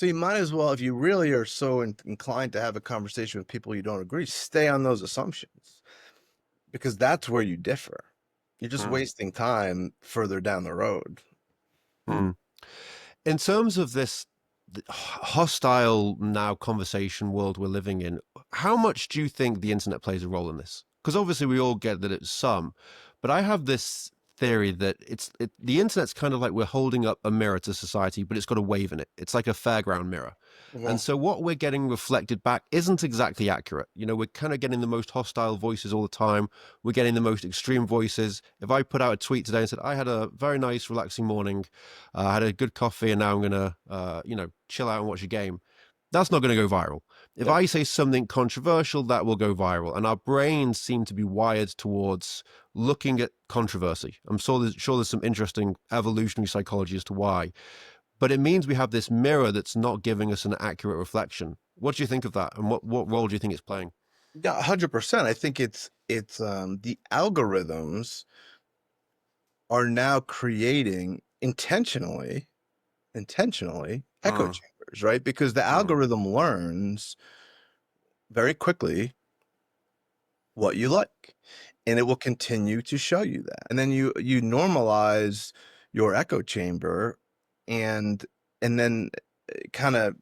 So you might as well, if you really are so inclined to have a conversation with people you don't agree, stay on those assumptions because that's where you differ. You're just Mm. wasting time further down the road. Mm. In terms of this hostile now conversation world we're living in, how much do you think the internet plays a role in this? Because obviously we all get that it's some, but I have this theory that the internet's kind of like we're holding up a mirror to society, but it's got a wave in it. It's like a fairground mirror. And Mhm. so what we're getting reflected back isn't exactly accurate. We're kind of getting the most hostile voices all the time. We're getting the most extreme voices. If I put out a tweet today and said, I had a very nice, relaxing morning, I had a good coffee, and now I'm going to, chill out and watch a game, that's not going to go viral. If Yep. I say something controversial, that will go viral. And our brains seem to be wired towards looking at controversy. Sure there's some interesting evolutionary psychology as to why, but it means we have this mirror that's not giving us an accurate reflection. What do you think of that? And what role do you think it's playing? Yeah, 100%. I think it's the algorithms are now creating intentionally echo Mm, chambers, right? Because the mm, algorithm learns very quickly what you like, and it will continue to show you that. And then you normalize your echo chamber, and then kind of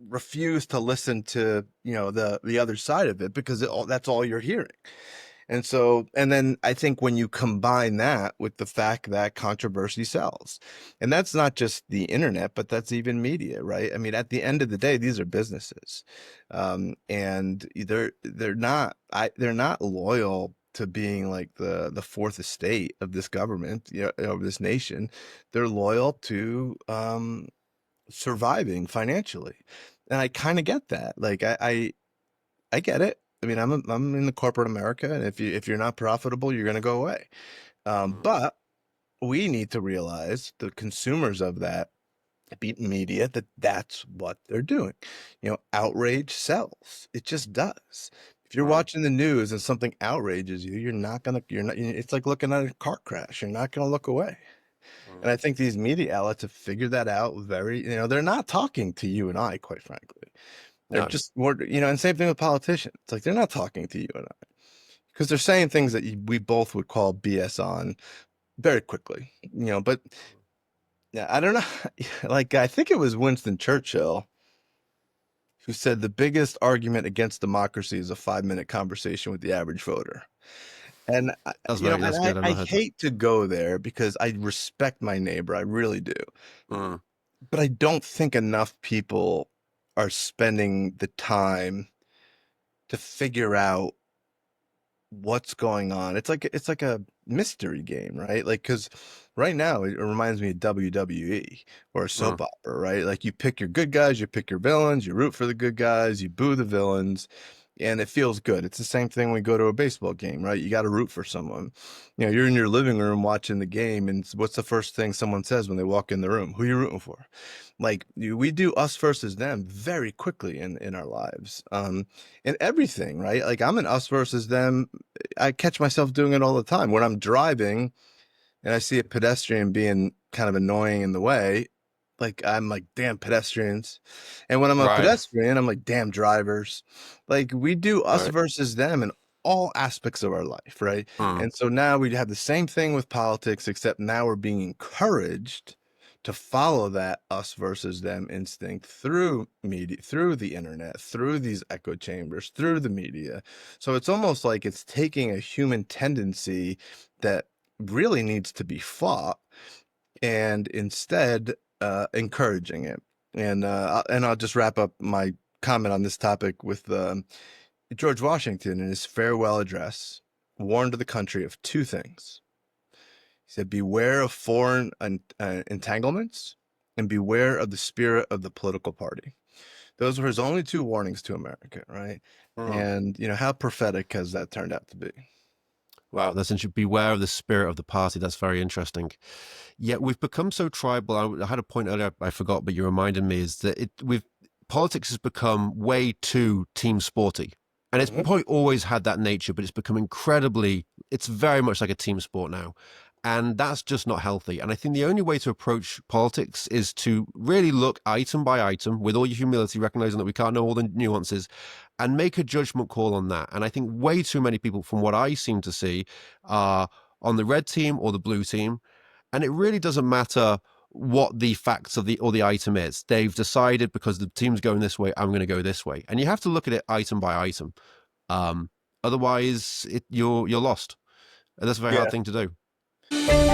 refuse to listen to the other side of it because that's all you're hearing. And then I think when you combine that with the fact that controversy sells, and that's not just the internet, but that's even media, right? I mean, at the end of the day, these are businesses, and they're not loyal to being like the fourth estate of this government, of this nation. They're loyal to surviving financially, and I kind of get that. Like I get it. I mean, I'm in the corporate America, and if you're not profitable, you're going to go away. mm, But we need to realize the consumers of that media that that's what they're doing. Outrage sells. It just does. If you're mm, watching the news and something outrages you, you're not gonna. You're not. It's like looking at a car crash. You're not gonna look away. And mm. I think these media outlets have figured that out very. They're not talking to you and I, quite frankly. They're No. just more, and same thing with politicians. It's like they're not talking to you and I because they're saying things that we both would call BS on very quickly. But yeah, I don't know. Like I think it was Winston Churchill who said the biggest argument against democracy is a 5-minute conversation with the average voter. And That's good. I've I not heard that. hate to go there because I respect my neighbor, I really do. Mm, But I don't think enough people are spending the time to figure out what's going on. It's like a mystery game, right? Like because right now it reminds me of WWE or a mm. soap opera, right? Like you pick your good guys, you pick your villains, you root for the good guys, you boo the villains, and it feels good. It's the same thing when we go to a baseball game, right? You got to root for someone. You're in your living room watching the game, and what's the first thing someone says when they walk in the room? Who are you rooting for? Like we do us versus them very quickly in our lives. In everything, right? Like I'm an us versus them. I catch myself doing it all the time when I'm driving and I see a pedestrian being kind of annoying in the way. Like I'm like, damn pedestrians. And when I'm a Right. pedestrian, I'm like, damn drivers. Like we do us Right. versus them in all aspects of our life, right? Mm, And so now we have the same thing with politics, except now we're being encouraged to follow that us versus them instinct through media, through the internet, through these echo chambers, through the media. So it's almost like it's taking a human tendency that really needs to be fought and instead encouraging it. And I'll just wrap up my comment on this topic with George Washington in his farewell address warned the country of two things. He said, "Beware of foreign entanglements, and beware of the spirit of the political party." Those were his only two warnings to America, right? mm. And how prophetic has that turned out to be? Wow, that's interesting. Beware of the spirit of the party. That's very interesting. Yet we've become so tribal. I had a point earlier I forgot, but you reminded me is that we've politics has become way too team sporty. And it's Mhm. probably always had that nature, but it's become incredibly, it's very much like a team sport now. And that's just not healthy. And I think the only way to approach politics is to really look item by item with all your humility, recognizing that we can't know all the nuances, and make a judgment call on that. And I think way too many people, from what I seem to see, are on the red team or the blue team. And it really doesn't matter what the facts of the or the item is. They've decided because the team's going this way, I'm going to go this way. And you have to look at it item by item. Um, Otherwise, you're lost. And that's a very hard Yeah. thing to do.